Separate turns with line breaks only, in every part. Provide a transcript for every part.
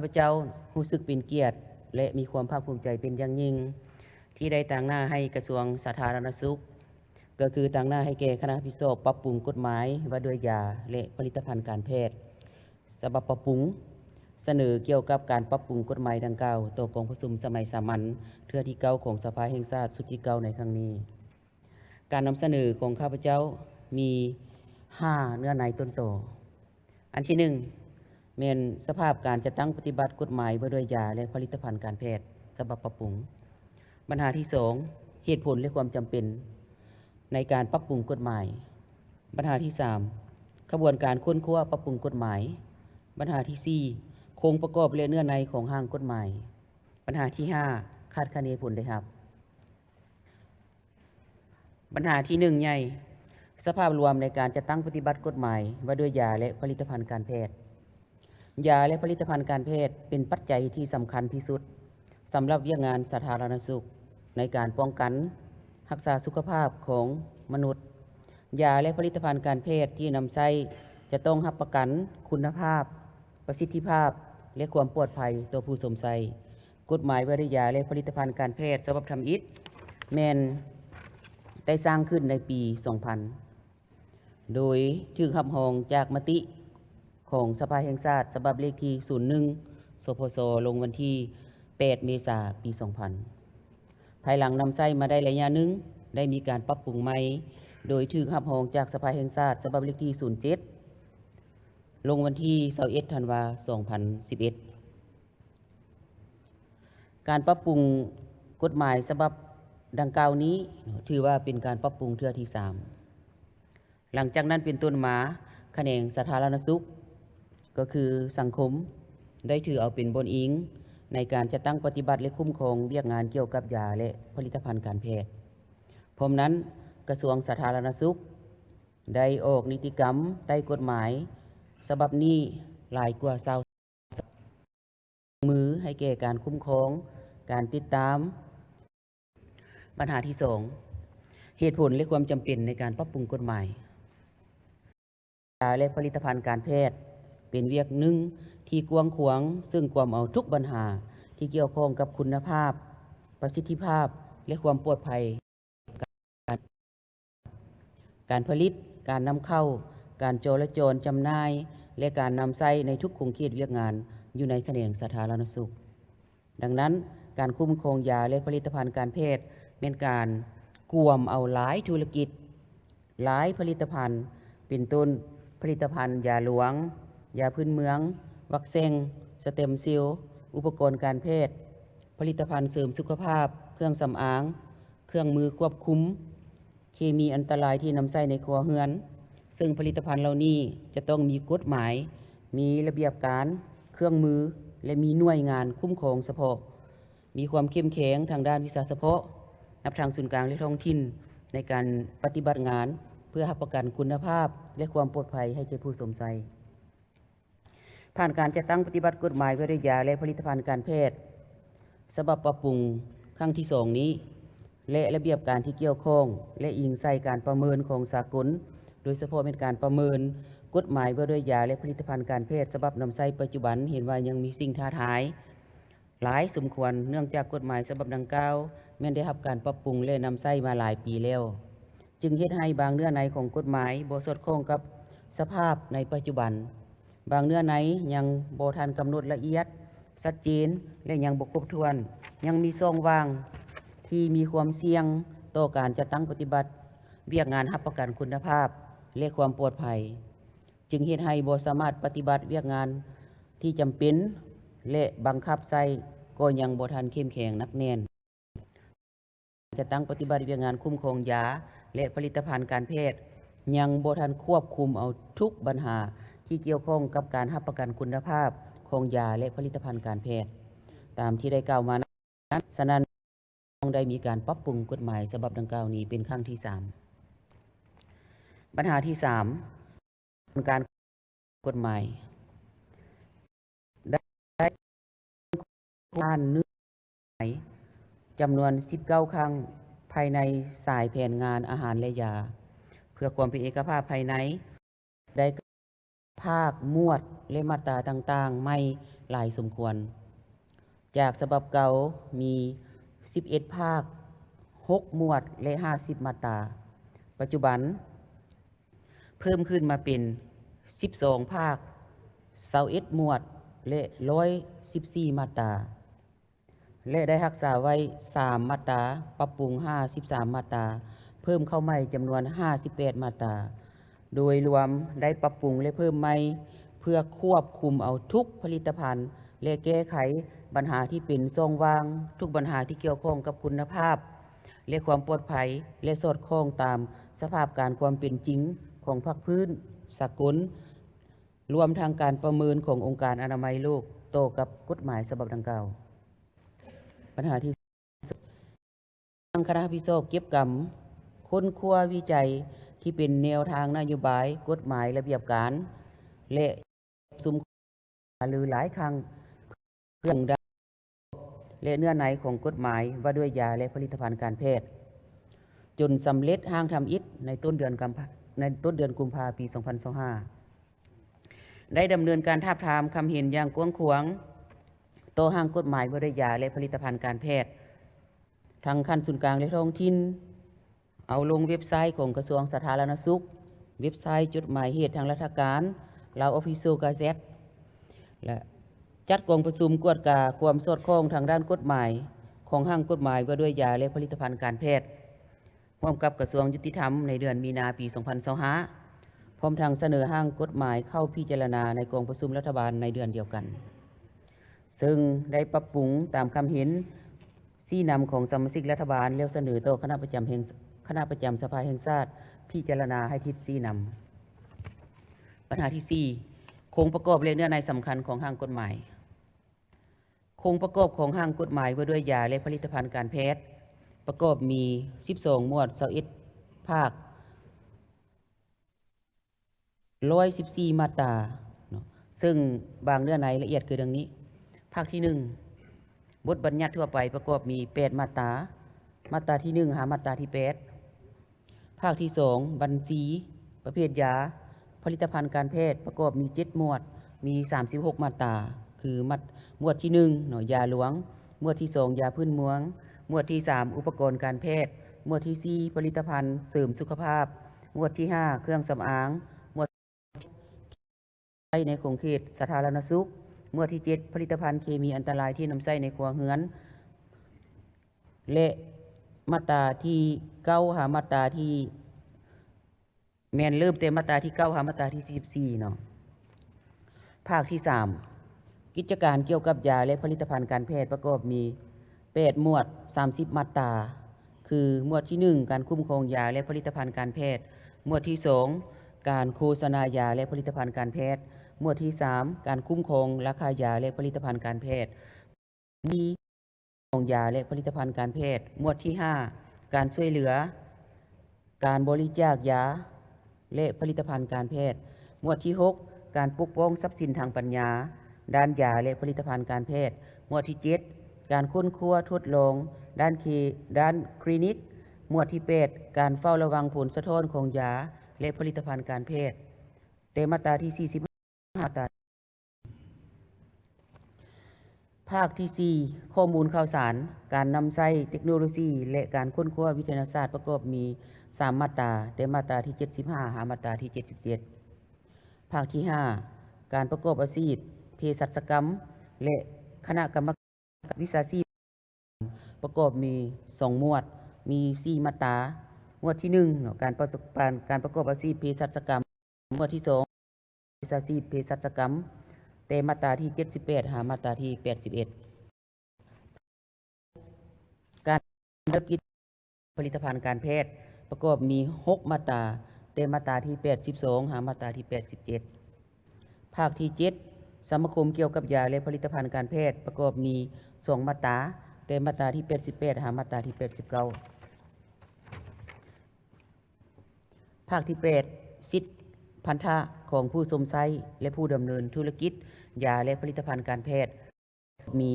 าพเจ้ารู้สึกเป็นเกียรติและมีความภาคภูมิใจเป็นอย่างยิ่งที่ได้ตั้งหน้าให้กระทรวงสาธารณสุขก็คือตั้งหน้าให้แก่คณะพิโศกปรับปรุงกฎหมายว่าด้วยยาและผลิตภัณฑ์การแพทย์ฉบับปรับปรุงเสนอเกี่ยวกับการปรับปรุงกฎหมายดังกล่าวต่อกองประชุมสมัยสามัญเทื่อที่9ของสภาแห่งชาติสุดที่9ในครั้งนี้การนำเสนอของข้าพเจ้ามี5เนื้อในต้นโตอันที่1เป็นสภาพการจัดตั้งปฏิบัติกฎหมายว่าด้วยยาและผลิตภัณฑ์การแพทย์ฉบับปรับปรุงปัญหาที่2เหตุผลและความจำเป็นในการปรับปรุงกฎหมายปัญหาที่3ขบวนการค้นคว้าปรับปรุงกฎหมายปัญหาที่4โครงประกอบและเนื้อในของร่างกฎหมายปัญหาที่5คาดคะเนผลได้รับปัญหาที่1ใหญ่สภาพรวมในการจัดตั้งปฏิบัติกฎหมายว่าด้วยยาและผลิตภัณฑ์การแพทย์ยาและผลิตภัณฑ์การแพทย์เป็นปัจจัยที่สำคัญที่สุดสำหรับเวียกงานสาธารณสุขในการป้องกันรักษาสุขภาพของมนุษย์ยาและผลิตภัณฑ์การแพทย์ที่นำใช้จะต้องรับประกันคุณภาพประสิทธิภาพและความปลอดภัยต่อผู้สวมใช้กฎหมายว่าด้วยยาและผลิตภัณฑ์การแพทย์ฉบับธรรมอิฐแม่นได้สร้างขึ้นในปี 2000 โดยถูกรับรองจากมติของสภาแห่งชาติฉบับเลขที่ 01 สพส ลงวันที่ 8 เมษายน ปี 2000 ภายหลังนำใช้มาได้ระยะหนึ่งได้มีการปรับปรุงใหม่โดยถูกรับรองจากสภาแห่งชาติฉบับเลขที่ 07 ลงวันที่ 21 ธันวาคม 2011 การปรับปรุงกฎหมายฉบับดังกล่าวนี้ถือว่าเป็นการปรับปรุงเทื่อที่ 3หลังจากนั้นเป็นต้นมาแขนงสาธารณสุขก็คือสังคมได้ถือเอาเป็นบนอิงในการจะตั้งปฏิบัติและคุ้มครองเวียกงานเกี่ยวกับยาและผลิตภัณฑ์การแพทย์พร้อมนั้นกระทรวงสาธารณสุขได้ออกนิติกรรมใต้กฎหมายฉบับนี้หลายกว่า20มือให้แก่การคุ้มครองการติดตามปัญหาที่2เหตุผลและความจำเป็นในการปรับปรุงกฎหมายยาและผลิตภัณฑ์การแพทย์เป็นเวียกหนึ่งที่กว้างขวางซึ่งความเอาทุกปัญหาที่เกี่ยวข้องกับคุณภาพประสิทธิภาพและความปลอดภัยการผลิตการนำเข้าการโจรจรจำหน่ายและการนำใช้ในทุกขงเขตเวียกงานอยู่ในแขนงสาธารณสุขดังนั้นการคุ้มครองยาและผลิตภัณฑ์การแพทย์เป็นการกวมเอาหลายธุรกิจหลายผลิตภัณฑ์เป็นต้นผลิตภัณฑ์ยาหลวงยาพื้นเมืองวัคซีนสเต็มเซลล์อุปกรณ์การแพทย์ผลิตภัณฑ์เสริมสุขภาพเครื่องสำอางเครื่องมือควบคุมเคมีอันตรายที่นำใช้ในครัวเรือนซึ่งผลิตภัณฑ์เหล่านี้จะต้องมีกฎหมายมีระเบียบการเครื่องมือและมีหน่วยงานคุ้มครองเฉพาะมีความเข้มแข็งทางด้านวิชาเฉพาะนับทางศูนย์กลางและท้องถิ่นในการปฏิบัติงานเพื่อรับประกันคุณภาพและความปลอดภัยให้แก่ผู้สวมใช้ผ่านการจัดตั้งปฏิบัติกฎหมายว่าด้วยยาและผลิตภัณฑ์การแพทย์ฉบับปรับปรุงครั้งที่2นี้และระเบียบการที่เกี่ยวข้องและอิงใส่การประเมินของสากลโดยเฉพาะเป็นการประเมินกฎหมายว่าด้วยยาและผลิตภัณฑ์การแพทย์ฉบับนำใช้ปัจจุบันเห็นว่ายังมีสิ่งท้าทายหลายสมควรเนื่องจากกฎหมายฉบับดังกล่าวแม้นได้รับการปรับปรุงและนำใช้มาหลายปีแล้วจึงเฮ็ดให้บางเนื้อในของกฎหมายบ่สอดคล้องกับสภาพในปัจจุบันบางเนื้อในยังบ่ทันกำหนดละเอียดชัดเจนและยังบ่ครบถ้วนยังมีช่องว่างที่มีความเสี่ยงต่อการจัดตั้งปฏิบัติเวียกงานรับประกันคุณภาพและความปลอดภัยจึงเฮ็ดให้บ่สามารถปฏิบัติเวียกงานที่จำเป็นและบังคับใช้ก็ยังบ่ทันเข้มแข็งนักแน่นจะตั้งปฏิบัติเวียกงานคุ้มครองยาและผลิตภัณฑ์การแพทย์ยังบ่ทันควบคุมเอาทุกปัญหาที่เกี่ยวข้องกับการรับประกันคุณภาพของยาและผลิตภัณฑ์การแพทย์ตามที่ได้กล่าวมานั้นฉะนั้นต้องได้มีการปรับปรุงกฎหมายฉบับดังกล่าวนี้เป็นครั้งที่3ปัญหาที่3การกฎหมายได้เนื้อหาจำนวน19ครั้งภายในสายแผนงานอาหารและยาเพื่อความเป็นเอกภาพภายในได้ภาคหมวดและมาตราต่างๆไม่ หลายสมควร จากฉบับเก่ามี 11 ภาค 6 หมวดและ 50 มาตรา ปัจจุบันเพิ่มขึ้นมาเป็น 12 ภาค 21 หมวดและ 114 มาตรา และได้รักษาไว้ 3 มาตรา ปรับปรุง 53 มาตรา เพิ่มเข้าใหม่จำนวน 58 มาตรา โดยรวมได้ปรับปรุงและเพิ่มใหม่เพื่อควบคุมเอาทุกผลิตภัณฑ์และแก้ไขปัญหาที่เป็นช่องว่างทุกปัญหาที่เกี่ยวข้องกับคุณภาพและความปลอดภัยและสอดคล้องตามสภาพการความเป็นจริงของภาคพื้นสากลรวมทางการประเมินขององค์การอนามัยโลกต่อกับกฎหมายฉบับดังกล่าวปัญหาที่ทางคณะพิจารณาเก็บกรรมค้นคว้าวิจัยที่เป็นแนวทางนโยบายกฎหมายระเบียบการและสุมหรือหลายครั้งเพื่อและเนื้อในของกฎหมายว่าด้วยยาและผลิตภัณฑ์การแพทย์จนสำเร็จห้างทำอิฐในต้นเดือนกุมภาพันธ์ปี 2025 ได้ดำเนินการทาบทามคำเห็นอย่างกว้างขวางต่อห้างกฎหมายว่าด้วยยาและผลิตภัณฑ์การแพทย์ทั้งขั้นศูนย์กลางและท้องถิ่นเอาลงเว็บไซต์ของกระทรวงสาธารณสุขเว็บไซต์จดหมายเหตุทางราชการลาว Official Gazette และจัดกองประชุมกวดกาความสอดคล้องทางด้านกฎหมายของห้างกฎหมายว่าด้วยยาและผลิตภัณฑ์การแพทย์ร่วมกับกระทรวงยุติธรรมในเดือนมีนาปี 2025 พร้อมทางเสนอห้างกฎหมายเข้าพิจารณาในกองประชุมรัฐบาลในเดือนเดียวกันซึ่งได้ปรับปรุงตามคำเห็นชี้นำของสมาชิกรัฐบาลแล้วเสนอต่อคณะประจำสภาแห่งชาติพิจารณาให้ทิศชี้นำปัญหาที่ 4 โครงประกอบและเนื้อในสำคัญของห้างกฎหมายโครงประกอบของห้างกฎหมายว่าด้วยยาและผลิตภัณฑ์การแพทย์ประกอบมี 12 หมวด 21 ภาค 114 มาตราซึ่งบางเนื้อในละเอียดคือดังนี้ภาคที่ 1 บทบัญญัติทั่วไปประกอบมี 8 มาตรามาตราที่ 1 หามาตราที่ 8 ภาคที่ 2 บัญชีประเภทยาผลิตภัณฑ์การแพทย์ประกอบมี 7 หมวดมี 36 มาตราคือหมวดที่ 1 ยาหลวงหมวดที่ 2 ยาพื้นเมืองหมวดที่ 3 อุปกรณ์การแพทย์หมวดที่ 4 ผลิตภัณฑ์เสริมสุขภาพหมวดที่ 5 เครื่องสำอางหมวดใช้ในของเขตสาธารณสุขหมวดที่ 7 ผลิตภัณฑ์เคมีอันตรายที่นำใช้ในครัวเรือนและมาตราที่9หามาตราที่แม่นเริ่มแต่มาตราที่9หามาตราที่44เนาะภาคที่ 3 กิจการเกี่ยวกับยาและผลิตภัณฑ์การแพทย์ประกอบมี8 หมวด 30 มาตราคือหมวดที่ 1 การคุ้มครองยาและผลิตภัณฑ์การแพทย์หมวดที่ 2 การโฆษณายาและผลิตภัณฑ์การแพทย์หมวดที่ 3 การคุ้มครองราคายาและผลิตภัณฑ์การแพทย์ที่ของยาและผลิตภัณฑ์การแพทย์หมวดที่ 5 การช่วยเหลือการบริจาคยาและผลิตภัณฑ์การแพทย์หมวดที่ 6 การปกป้องทรัพย์สินทางปัญญาด้านยาและผลิตภัณฑ์การแพทย์หมวดที่ 7 การค้นคว้าทดลองด้านคลินิกหมวดที่ 8 การเฝ้าระวังผลสะท้อนของยาและผลิตภัณฑ์การแพทย์แต่มาตราที่45มาตราภาคที่ 4 ข้อมูลข่าวสารการนำใช้เทคโนโลยีและการค้นคว้าวิทยาศาสตร์ประกอบมี 3 มาตราแต่มาตราที่ 75 หามาตราที่ 77 ภาคที่ 5 การประกอบอาชีพเภสัชกรรมและคณะกรรมการวิชาชีพประกอบมี 2 หมวดมี 4 มาตราหมวดที่ 1 การประกอบอาชีพเภสัชกรรมหมวดที่ 2 วิชาชีพเภสัชกรรมแต่มาตราที่ 78 หามาตราที่ 81 การธุรกิจผลิตภัณฑ์การแพทย์ประกอบมี 6 มาตราแต่มาตราที่ 82 หามาตราที่ 87 ภาคที่ 7 สมาคมเกี่ยวกับยาและผลิตภัณฑ์การแพทย์ประกอบมี 2 มาตราแต่มาตราที่ 88 หามาตราที่ 89 ภาคที่ 8 สิทธิพันธะของผู้สมไซและผู้ดำเนินธุรกิจยาและผลิตภัณฑ์การแพทย์มี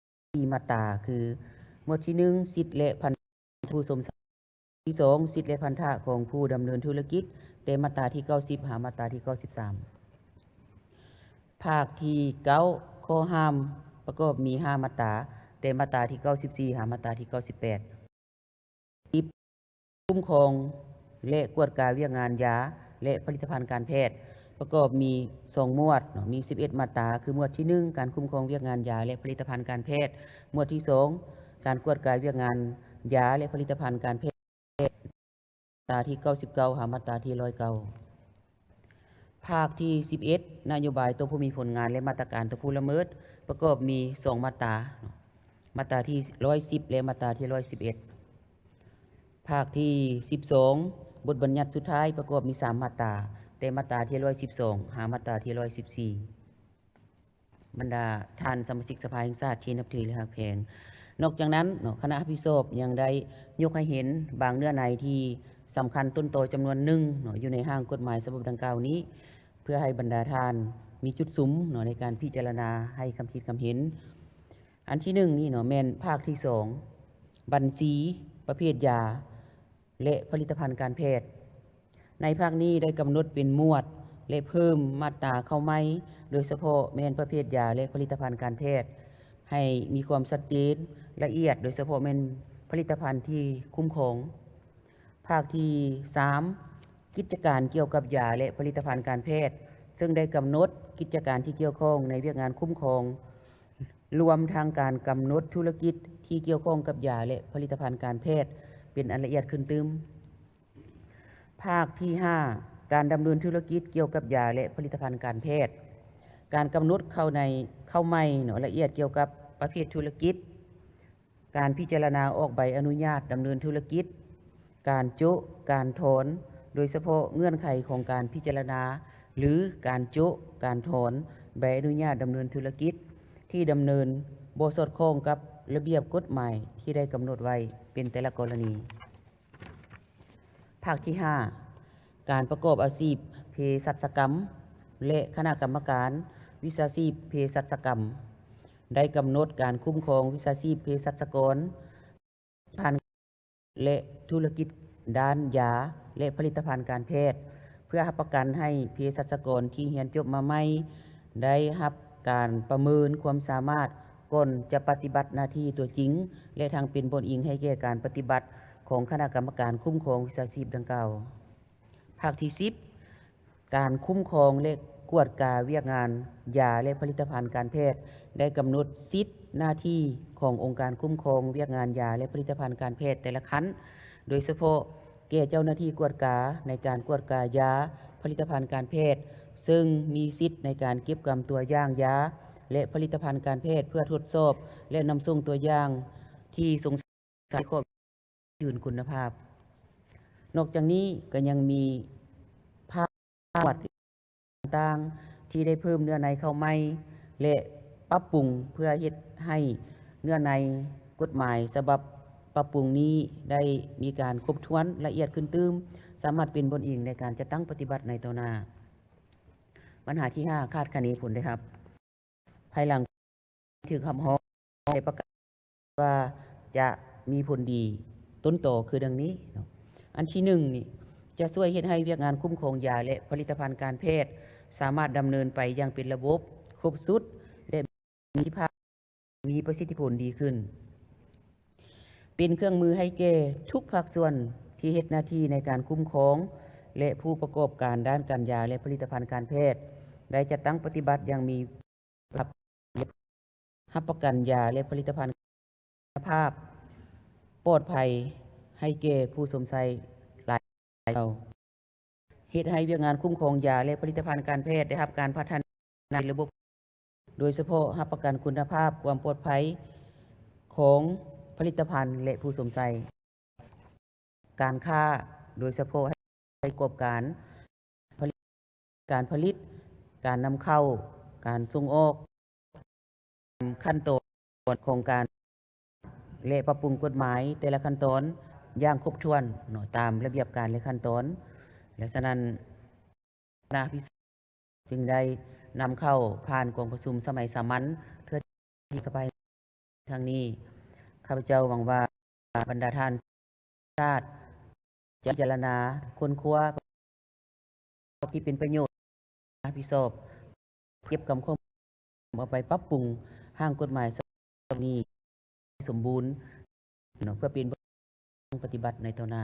4 มาตราคือหมวดที่ 1 สิทธิและพันธะผู้สมไซที่ 2 สิทธิและพันธะของผู้ดำเนินธุรกิจแต่มาตราที่ 90 หามาตราที่ 93 ภาคที่ 9 ข้อห้ามประกอบมี5มาตราแต่มาตราที่94หามาตราที่98คุ้มครองและกวดกาเวียกงานยาและผลิตภัณฑ์การแพทย์ประกอบมี2หมวดมี11มาตราคือหมวดที่1การคุ้มครองเวียกงานยาและผลิตภัณฑ์การแพทย์หมวดที่2การกวดกาเวียกงานยาและผลิตภัณฑ์การแพทย์มาตราที่99หามาตราที่109ภาคที่11นโยบายตัวผู้มีผลงานและมาตรการตัวผู้ละเมิดประกอบมี2มาตรามาตราที่110และมาตราที่111ภาคที่12บทบัญญัติสุดท้ายประกอบมี3มาตราแต่มาตราที่112หามาตราที่114บรรดาท่านสมาชิกสภาแห่งชาติที่นับถือและรักแพงนอกจากนั้นคณะพิโศกยังได้ยกให้เห็นบางเนื้อในที่สำคัญต้นโตจำนวนหนึ่งอยู่ในห้างกฎหมายฉบับดังกล่าวนี้เพื่อให้บรรดาท่านมีจุดสุมในการพิจารณาให้คำคิดคำเห็นอันที่1นี่แม่นภาคที่2บัญชีประเภทยาและผลิตภัณฑ์การแพทย์ในภาคนี้ได้กำหนดเป็นหมวดและเพิ่มมาตราเข้าไม่โดยเฉพาะแม่นประเภทยาและผลิตภัณฑ์การแพทย์ให้มีความชัดเจนละเอียดโดยเฉพาะแม่นผลิตภัณฑ์ที่คุ้มครองภาคที่3กิจการเกี่ยวกับยาและผลิตภัณฑ์การแพทย์ซึ่งได้กำหนดกิจการที่เกี่ยวข้องในเวียกงานคุ้มครองรวมทางการกำหนดธุรกิจที่เกี่ยวข้องกับยาและผลิตภัณฑ์การแพทย์เป็นอันละเอียดขึ้นตึมภาคที่5การดำเนินธุรกิจเกี่ยวกับยาและผลิตภัณฑ์การแพทย์การกำหนดเข้าไม่ละเอียดเกี่ยวกับประเภทธุรกิจการพิจารณาออกใบอนุญาตดำเนินธุรกิจการจุการถอนโดยเฉพาะเงื่อนไขของการพิจารณาหรือการจุการถอนใบอนุญาตดำเนินธุรกิจที่ดำเนินบ่สอดคล้องกับระเบียบกฎหมายที่ได้กำหนดไว้เป็นแต่ละกรณีภาคที่5การประกอบอาชีพเภสัชกรรมและคณะกรรมการวิชาชีพเภสัชกรรมได้กำหนดการคุ้มครองวิชาชีพเภสัชกรผ่านและธุรกิจด้านยาและผลิตภัณฑ์การแพทย์เพื่อรับประกันให้เภสัชกรที่เรียนจบมาใหม่ได้รับการประเมินความสามารถก่อนจะปฏิบัติหน้าที่ตัวจริงและทางเป็นบนอิงให้แก่การปฏิบัติของคณะกรรมการคุ้มครองวิชาชีพดังกล่าวภาคที่10การคุ้มครองและกวดกาเวียกงานยาและผลิตภัณฑ์การแพทย์ได้กำหนดสิทธิหน้าที่ขององค์การคุ้มครองเวียกงานยาและผลิตภัณฑ์การแพทย์แต่ละขั้นโดยเฉพาะแก่เจ้าหน้าที่กวดกาในการกวดกายาผลิตภัณฑ์การแพทย์ซึ่งมีสิทธิในการเก็บกำตัวอย่างยาและผลิตภัณฑ์การแพทย์เพื่อทดสอบและนำส่งตัวอย่างที่สงสัยข้อยืนคุณภาพนอกจากนี้ก็ยังมีภาคต่างๆที่ได้เพิ่มเนื้อในเข้าใหม่และปรับปรุงเพื่อเฮ็ดให้เนื้อในกฎหมายฉบับปรับปรุงนี้ได้มีการครบถ้วนละเอียดขึ้นตื้มสามารถเป็นบนอิงในการจะตั้งปฏิบัติในต่อหน้าปัญหาที่5คาดคะเนผลได้ครับภายหลังถือคำฮ้องในประกาศว่าจะมีผลดีต้นโตคือดังนี้อันที่1นี่จะช่วยเฮ็ดให้เวียกงานคุ้มครองยาและผลิตภัณฑ์การแพทย์สามารถดำเนินไปอย่างเป็นระบบครบสุดและมีประสิทธิผลดีขึ้นเป็นเครื่องมือให้แก่ทุกภาคส่วนที่เฮ็ดหน้าที่ในการคุ้มครองและผู้ประกอบการด้านการยาและผลิตภัณฑ์การแพทย์ได้จัดตั้งปฏิบัติอย่างมีรับประกันยาและผลิตภัณฑ์คุณภาพปลอดภัยให้แก่ผู้สวมใช้หลายเฮ็ดให้เวียกงานคุ้มครองยาและผลิตภัณฑ์การแพทย์ได้รับการพัฒนาในระบบโดยเฉพาะรับประกันคุณภาพความปลอดภัยของผลิตภัณฑ์และผู้สวมใช้การค้าโดยเฉพาะให้ประกอบการผลิตการนำเข้าการส่งออกขั้นตอนของการและปรับปรุงกฎหมายแต่ละขั้นตอนอย่างครบถ้วนตามระเบียบการและขั้นตอนและฉะนั้นคณะพิเศษจึงได้นำเข้าผ่านกองประชุมสมัยสามัญเพื่อที่สภาทางนี้ข้าพเจ้าหวังว่าบรรดาท่านชาติจะพิจารณาค้นคว้าที่เป็นประโยชน์พิสอบเก็บกำข้อ เอาไปปรับปรุงร่างกฎหมายนี้สมบูรณ์เพื่อเป็นปฏิบัติในต่อหน้า